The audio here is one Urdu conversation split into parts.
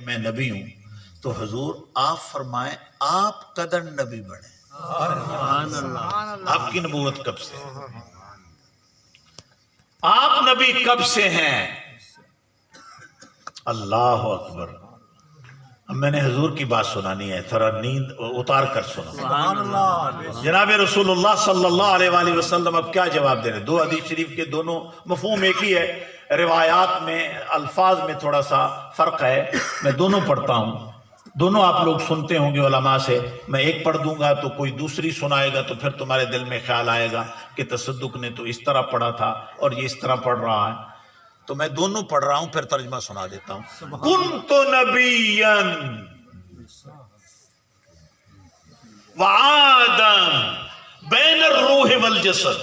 میں نبی ہوں، تو حضور آپ فرمائیں آپ قدر نبی بنے. آپ کی نبوت کب سے؟ آپ نبی کب سے ہیں؟ اللہ اکبر. اب میں نے حضور کی بات سنانی ہے، تھوڑا نیند اتار کر سنا. جناب رسول اللہ صلی اللہ علیہ وآلہ وسلم اب کیا جواب دے رہے؟ دو حدیث شریف کے دونوں مفہوم ایک ہی ہے، روایات میں الفاظ میں تھوڑا سا فرق ہے. میں دونوں پڑھتا ہوں، دونوں آپ لوگ سنتے ہوں گے علماء سے. میں ایک پڑھ دوں گا تو کوئی دوسری سنائے گا، تو پھر تمہارے دل میں خیال آئے گا کہ تصدق نے تو اس طرح پڑھا تھا اور یہ اس طرح پڑھ رہا ہے. تو میں دونوں پڑھ رہا ہوں، پھر ترجمہ سنا دیتا ہوں. کنت نبیا وآدم بین الروح والجسد.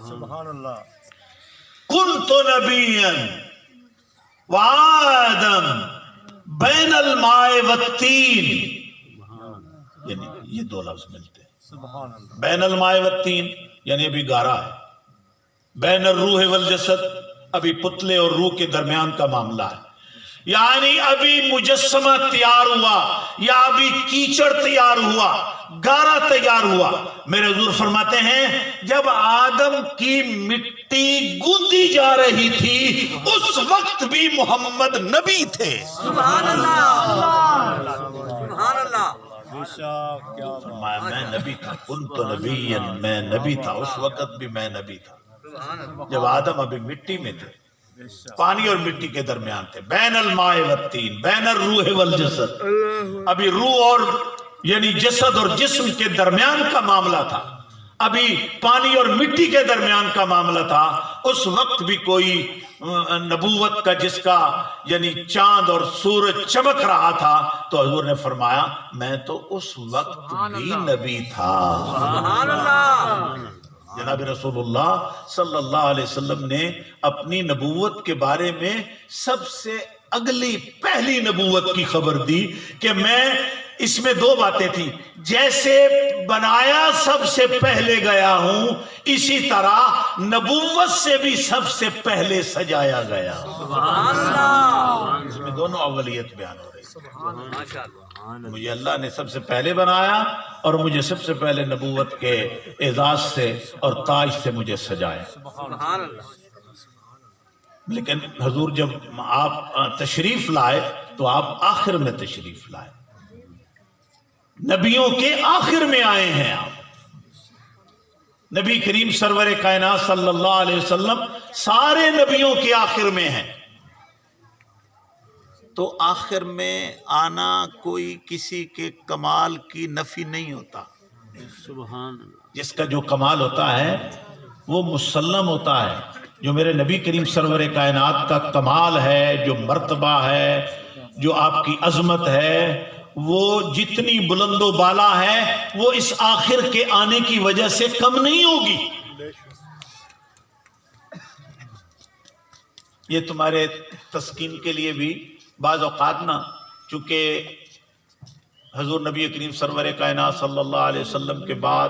سبحان اللہ. کنت نبیا وآدم بین الماء والتین. یعنی یہ دو لفظ ملتے ہیں. سبحان اللہ. بین الماء والتین یعنی ابھی گارا ہے. بین الروح والجسد ابھی پتلے اور روح کے درمیان کا معاملہ ہے. یعنی ابھی مجسمہ تیار ہوا یا ابھی کیچڑ تیار ہوا، گارا تیار ہوا. میرے حضور فرماتے ہیں جب آدم کی مٹی گوندی جا رہی تھی اس وقت بھی محمد نبی تھے. سبحان اللہ. سبحان اللہ. فرمایا میں نبی تھا. کنت نبیا، میں نبی تھا اس وقت بھی میں نبی تھا جب آدم ابھی مٹی میں تھے، پانی اور مٹی کے درمیان تھے. بین الماء والتین بین الروح والجسد، ابھی روح اور یعنی جسد اور جسم کے درمیان کا معاملہ تھا، ابھی پانی اور مٹی کے درمیان کا معاملہ تھا. اس وقت بھی کوئی نبوت کا جس کا یعنی چاند اور سورج چمک رہا تھا، تو حضور نے فرمایا میں تو اس وقت بھی نبی تھا. سبحان اللہ. جناب رسول اللہ صلی اللہ علیہ وسلم نے اپنی نبوت کے بارے میں سب سے اگلی پہلی نبوت کی خبر دی کہ میں اس میں دو باتیں تھیں، جیسے بنایا سب سے پہلے گیا ہوں اسی طرح نبوت سے بھی سب سے پہلے سجایا گیا. سبحان اللہ. اس میں دونوں اولیت بیان ہو رہی. ماشاء اللہ. مجھے اللہ نے سب سے پہلے بنایا اور مجھے سب سے پہلے نبوت کے اعزاز سے اور تاج سے مجھے سجایا. سبحان اللہ. لیکن حضور جب آپ تشریف لائے تو آپ آخر میں تشریف لائے، نبیوں کے آخر میں آئے ہیں. آپ نبی کریم سرور کائنات صلی اللہ علیہ وسلم سارے نبیوں کے آخر میں ہیں. تو آخر میں آنا کوئی کسی کے کمال کی نفی نہیں ہوتا. سبحان اللہ. جس کا جو کمال ہوتا ہے وہ مسلم ہوتا ہے. جو میرے نبی کریم سرور کائنات کا کمال ہے، جو مرتبہ ہے، جو آپ کی عظمت ہے، وہ جتنی بلند و بالا ہے وہ اس آخر کے آنے کی وجہ سے کم نہیں ہوگی. یہ تمہارے تسکین کے لیے بھی بعض اوقات نا، چونکہ حضور نبی کریم سرور کائنات صلی اللہ علیہ وسلم کے بعد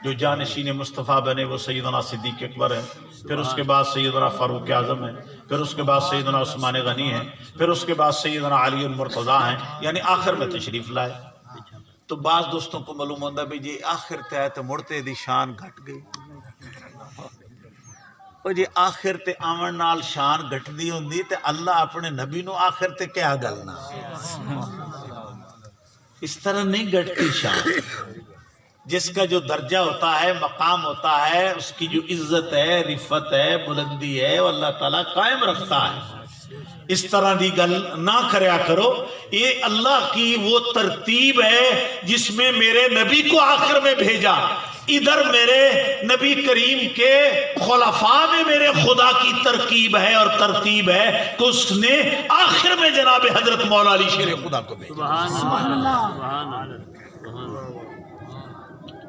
جو جانشین مصطفیٰ بنے وہ سیدنا صدیق اکبر ہے، پھر اس کے بعد سیدنا فاروق اعظم ہے، پھر اس کے بعد سیدنا عثمان غنی ہے، پھر اس کے بعد سیدنا علی المرتضیٰ ہیں، یعنی آخر میں تشریف لائے. تو بعض دوستوں کو معلوم ہوتا بھی جی آخر تے آئے تو مڑتے دی شان گھٹ گئی. اور جی آخر تے آمن نال شان گھٹ دی ہوندی تے اللہ اپنے نبی نو آخر تے کیا گلنا. اس طرح نہیں گھٹتی شان. جس کا جو درجہ ہوتا ہے، مقام ہوتا ہے، اس کی جو عزت ہے، رفت ہے، بلندی ہے، وہ اللہ تعالیٰ قائم رکھتا ہے. اس طرح دی گل نہ کریا کرو. یہ اللہ کی وہ ترتیب ہے جس میں میرے نبی کو آخر میں بھیجا. ادھر میرے نبی کریم کے خلفاء میں میرے خدا کی ترکیب ہے اور ترتیب ہے کہ اس نے آخر میں جناب حضرت مولا علی شیر خدا کو بھیجا. سبحان اللہ.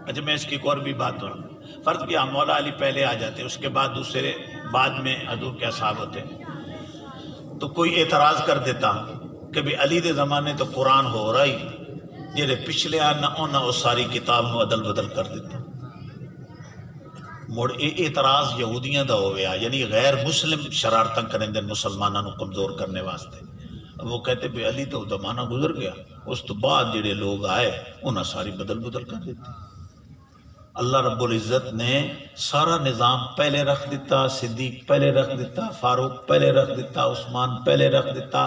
اچھا میں اس کی ایک اور بھی بات ہوں. فرض کیا مولا علی پہلے آ جاتے، اس کے بعد دوسرے بعد میں حضور کے اصحاب ہوتے، تو کوئی اعتراض کر دیتا کہ بھی علی دے زمانے تو قرآن ہو رہا ہی، جہے پچھلے آنا انہاں وہ ساری کتاب نو عدل بدل کر دیتا. مڑ اعتراض یہودیاں دا ہو گیا، یعنی غیر مسلم شرارتاں کریں دے مسلمانوں کو کمزور کرنے واسطے. وہ کہتے بھی علی تو زمانہ گزر گیا، اس تو بعد جڑے لوگ آئے انہاں ساری بدل کر دیتے۔ اللہ رب العزت نے سارا نظام پہلے رکھ دیتا، صدیق پہلے رکھ دیتا، فاروق پہلے رکھ دیتا، عثمان پہلے رکھ دیتا،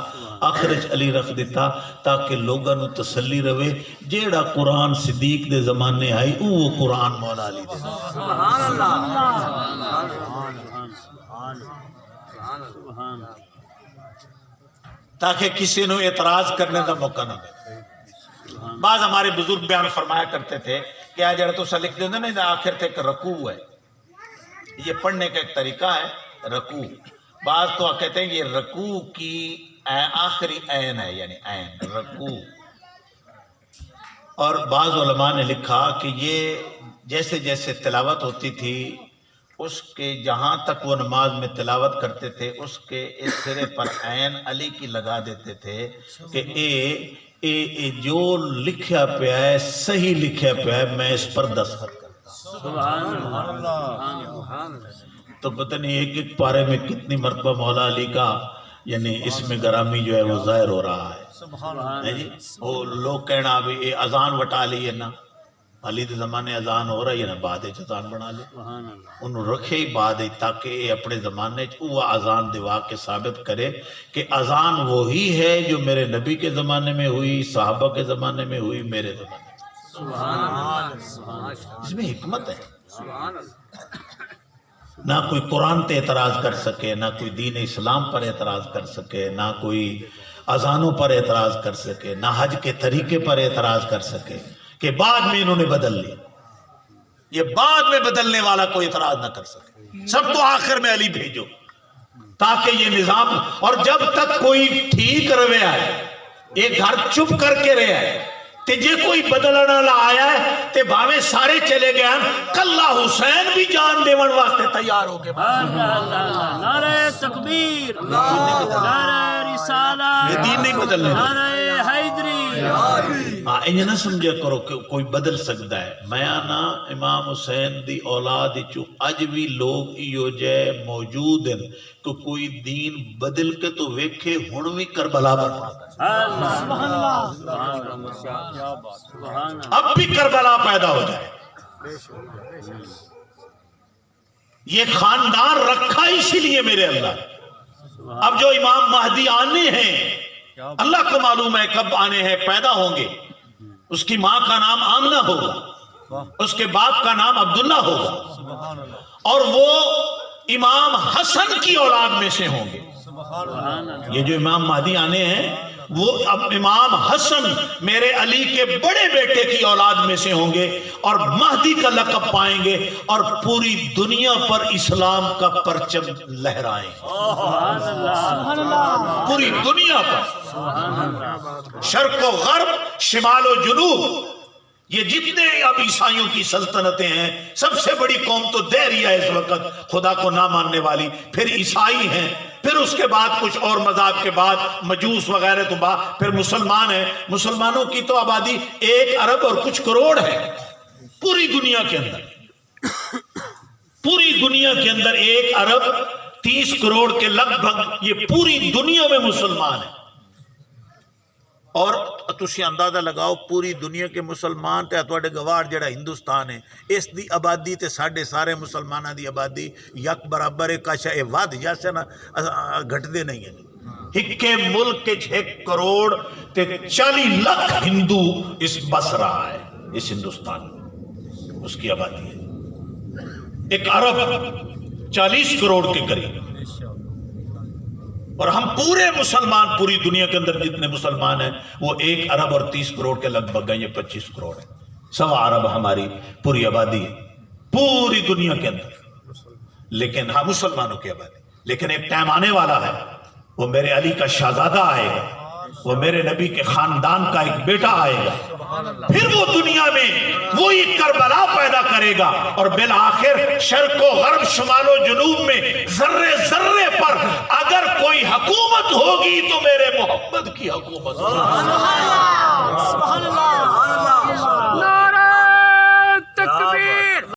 آخرج علی رکھ دیتا، تاکہ لوگاں نو تسلی رہے جیڑا قرآن صدیق دے زمانے آئی وہ قرآن مولا علی دے سبحان اللہ، سبحان اللہ، تاکہ کسی نو اعتراض کرنے دا موقع نہ دے۔ بعض ہمارے بزرگ بیان فرمایا کرتے تھے کہ آج جڑا تو سا لکھ دیں نا آخر تھے کہ رکوع ہے، یہ پڑھنے کا ایک طریقہ ہے رکوع۔ بعض تو کہتے ہیں یہ رکوع کی آخری عین ہے، یعنی عین رکوع۔ اور بعض علماء نے لکھا کہ یہ جیسے جیسے تلاوت ہوتی تھی اس کے جہاں تک وہ نماز میں تلاوت کرتے تھے اس کے اس سرے پر عین علی کی لگا دیتے تھے کہ اے جو لکھیا پیا ہے صحیح لکھیا پیا ہے، میں اس پر دستخط کرتا ہوں۔ سبحان اللہ، تو پتہ نہیں ایک ایک پارے میں کتنی مرتبہ مولا علی کا یعنی اس میں گرامی جو ہے وہ ظاہر ہو رہا ہے۔ جی وہ لوگ کہنا بھی اے اذان وٹا لی ہے نا، علی دے زمانے اذان ہو رہی ہے نا، بعد اذان بنا لے، انہوں رکھے ہی بعد تاکہ اے اپنے زمانے وہ اذان دوا کے ثابت کرے کہ اذان وہی ہے جو میرے نبی کے زمانے میں ہوئی، صحابہ کے زمانے میں ہوئی، میرے زمانے میں۔ سبحان اللہ، اس میں حکمت ہے، سبحان اللہ، نہ کوئی قرآن تے اعتراض کر سکے، نہ کوئی دین اسلام پر اعتراض کر سکے، نہ کوئی اذانوں پر اعتراض کر سکے، نہ حج کے طریقے پر اعتراض کر سکے کہ بعد میں انہوں نے بدل لیا۔ یہ بعد میں بدلنے والا کوئی اعتراض نہ کر سکے، سب تو آخر میں علی بھیجو تاکہ یہ نظام۔ اور جب تک کوئی ٹھیک روے آئے، ایک گھر چپ کر کے رہے آئے تے جے کوئی بدلنا نہ آیا ہے تے بھاویں سارے چلے گئے ہیں، کلہ حسین بھی جان دیون واسطے تیار ہو کے نعرہ تکبیر، نعرہ رسالہ، یہ دین نہیں بدلنے دے۔ نعرہ حیدری۔ ہاں انہیں نہ سمجھا کرو کہ کوئی بدل سکتا ہے۔ میں آنا امام حسین دی اولاد چو اج بھی لوگ ایو جے موجود ہیں کہ کوئی دین بدل کے تو ویکھے ہن بھی کربلا برپا سبحان اللہ، اب بھی کربلا پیدا ہو جائے۔ یہ خاندان رکھا اسی لیے میرے اللہ۔ اب جو امام مہدی آنے ہیں اللہ کو معلوم ہے کب آنے ہیں، پیدا ہوں گے۔ اس کی ماں کا نام آمنہ ہوگا، اس کے باپ کا نام عبداللہ ہوگا، اور وہ امام حسن کی اولاد میں سے ہوں گے۔ یہ جو امام مہدی آنے ہیں وہ اب امام حسن میرے علی کے بڑے بیٹے کی اولاد میں سے ہوں گے اور مہدی کا لقب پائیں گے اور پوری دنیا پر اسلام کا پرچم لہرائیں گے، پوری دنیا پر، شرق و غرب، شمال و جنوب۔ یہ جتنے اب عیسائیوں کی سلطنتیں ہیں، سب سے بڑی قوم تو دیریہ ہے اس وقت، خدا کو نہ ماننے والی، پھر عیسائی ہیں، پھر اس کے بعد کچھ اور مذہب کے بعد مجوس وغیرہ تو بعد پھر مسلمان ہیں۔ مسلمانوں کی تو آبادی 1 ارب اور کچھ کروڑ ہے پوری دنیا کے اندر، پوری دنیا کے اندر 1 ارب 30 کروڑ کے لگ بھگ یہ پوری دنیا میں مسلمان ہیں۔ اور تسی اندازہ لگاؤ پوری دنیا کے مسلمان تے تواڈے گواڑ جڑا ہندوستان ہے اس دی آبادی تے ساڈے سارے مسلماناں دی آبادی یک برابر ہے، کاشا اے ود جیسے نا گھٹ دے نہیں ہے۔ ہکے ملک کے 1 کروڑ تے 40 لاکھ ہندو اس بس رہا ہے اس ہندوستان میں، اس کی آبادی ہے 1 ارب 40 کروڑ کے قریب۔ اور ہم پورے مسلمان پوری دنیا کے اندر جتنے مسلمان ہیں وہ 1 ارب اور 30 کروڑ کے لگ بھگ ہیں، یہ 25 کروڑ ہے، 1.25 ارب ہماری پوری آبادی ہے پوری دنیا کے اندر، لیکن ہاں مسلمانوں کی آبادی۔ لیکن ایک ٹائم آنے والا ہے وہ میرے علی کا شہزادہ آئے گا، وہ میرے نبی کے خاندان کا ایک بیٹا آئے گا، پھر وہ دنیا میں وہی کربلا پیدا کرے گا اور بالآخر شرق و غرب شمال و جنوب میں ذرے ذرے پر اگر کوئی حکومت ہوگی تو میرے محمد کی حکومت ہوگی۔ سبحان اللہ،